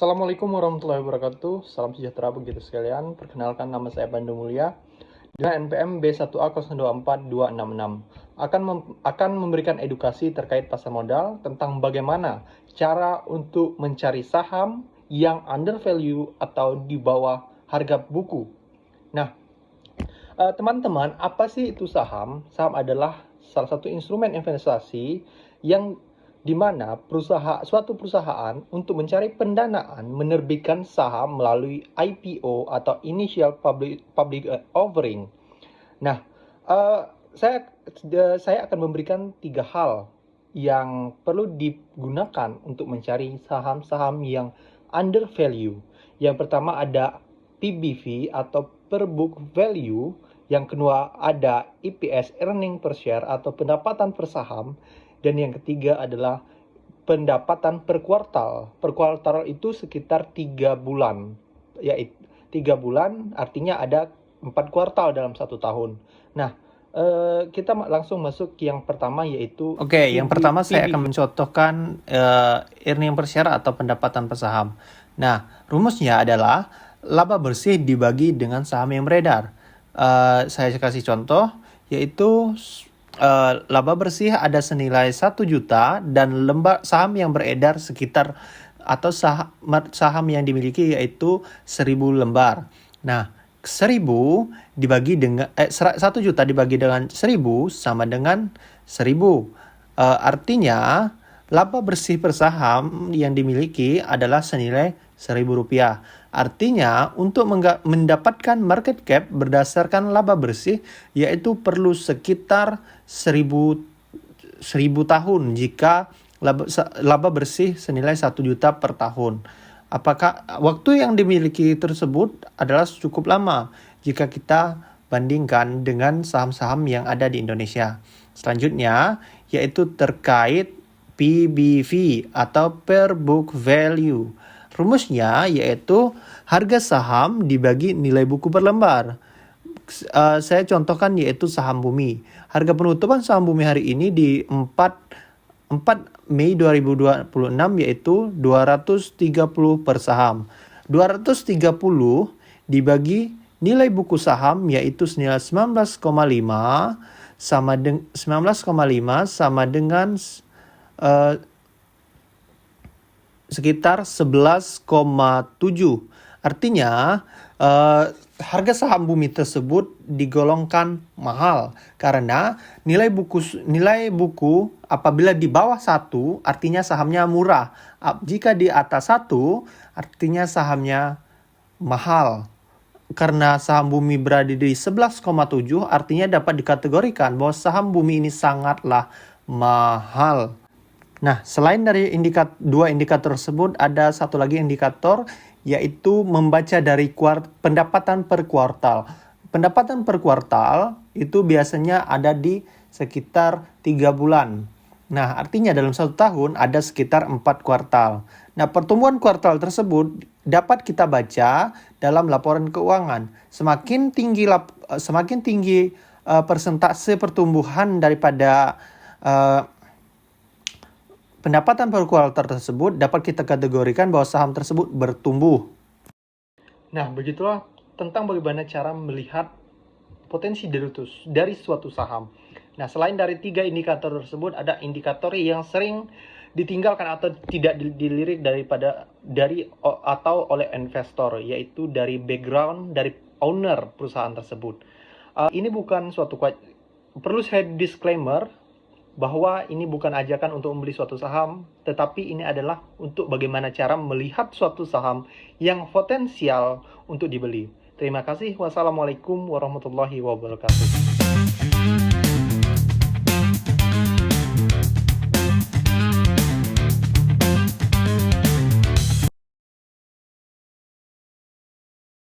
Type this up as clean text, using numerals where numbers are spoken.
Assalamualaikum warahmatullahi wabarakatuh. Salam sejahtera begitu sekalian. Perkenalkan, nama saya Pandu Mulya dengan NPM B1A024266. Akan memberikan edukasi terkait pasar modal tentang bagaimana cara untuk mencari saham yang under value atau di bawah harga buku. Nah, teman-teman, apa sih itu saham? Saham adalah salah satu instrumen investasi yang di mana suatu perusahaan untuk mencari pendanaan menerbitkan saham melalui IPO atau Initial Public Offering. Nah, saya akan memberikan 3 hal yang perlu digunakan untuk mencari saham-saham yang under value. Yang pertama ada PBV atau per book value. Yang kedua ada EPS, earning per share atau pendapatan per saham. Dan yang ketiga adalah pendapatan per kuartal. Per kuartal itu sekitar 3 bulan. Yaitu 3 bulan artinya ada 4 kuartal dalam 1 tahun. Nah, kita langsung masuk ke yang pertama, yaitu yang pertama saya akan mencontohkan earning per share atau pendapatan per saham. Nah, rumusnya adalah laba bersih dibagi dengan saham yang beredar. Saya kasih contoh, yaitu laba bersih ada senilai 1 juta dan lembar saham yang beredar sekitar atau saham yang dimiliki yaitu 1.000 lembar. Nah, 1.000 dibagi dengan 1 juta dibagi dengan 1.000 sama dengan 1.000. Artinya laba bersih per saham yang dimiliki adalah senilai Rp1.000. Artinya untuk mendapatkan market cap berdasarkan laba bersih yaitu perlu sekitar 1.000 tahun jika laba bersih senilai 1 juta per tahun. Apakah waktu yang dimiliki tersebut adalah cukup lama jika kita bandingkan dengan saham-saham yang ada di Indonesia. Selanjutnya yaitu terkait PBV atau per book value. Rumusnya yaitu harga saham dibagi nilai buku per lembar. Saya contohkan yaitu saham Bumi. Harga penutupan saham Bumi hari ini di 4 Mei 2026 yaitu 230 per saham. 230 dibagi nilai buku saham yaitu senilai 19,5 sama dengan sekitar 11,7. Artinya harga saham Bumi tersebut digolongkan mahal karena nilai buku apabila di bawah 1 artinya sahamnya murah. Jika di atas 1 artinya sahamnya mahal. Karena saham Bumi berada di 11,7 artinya dapat dikategorikan bahwa saham Bumi ini sangatlah mahal. Nah, selain dari dua indikator tersebut, ada satu lagi indikator, yaitu membaca dari pendapatan per kuartal. Pendapatan per kuartal itu biasanya ada di sekitar 3 bulan. Nah, artinya dalam 1 tahun ada sekitar 4 kuartal. Nah, pertumbuhan kuartal tersebut dapat kita baca dalam laporan keuangan. Semakin tinggi persentase pertumbuhan daripada pendapatan per kuartal tersebut dapat kita kategorikan bahwa saham tersebut bertumbuh. Nah, begitulah tentang bagaimana cara melihat potensi dari suatu saham. Nah, selain dari 3 indikator tersebut, ada indikator yang sering ditinggalkan atau tidak dilirik oleh investor, yaitu dari background dari owner perusahaan tersebut. Ini bukan perlu saya disclaimer bahwa ini bukan ajakan untuk membeli suatu saham, tetapi ini adalah untuk bagaimana cara melihat suatu saham yang potensial untuk dibeli. Terima kasih. Wassalamualaikum warahmatullahi wabarakatuh.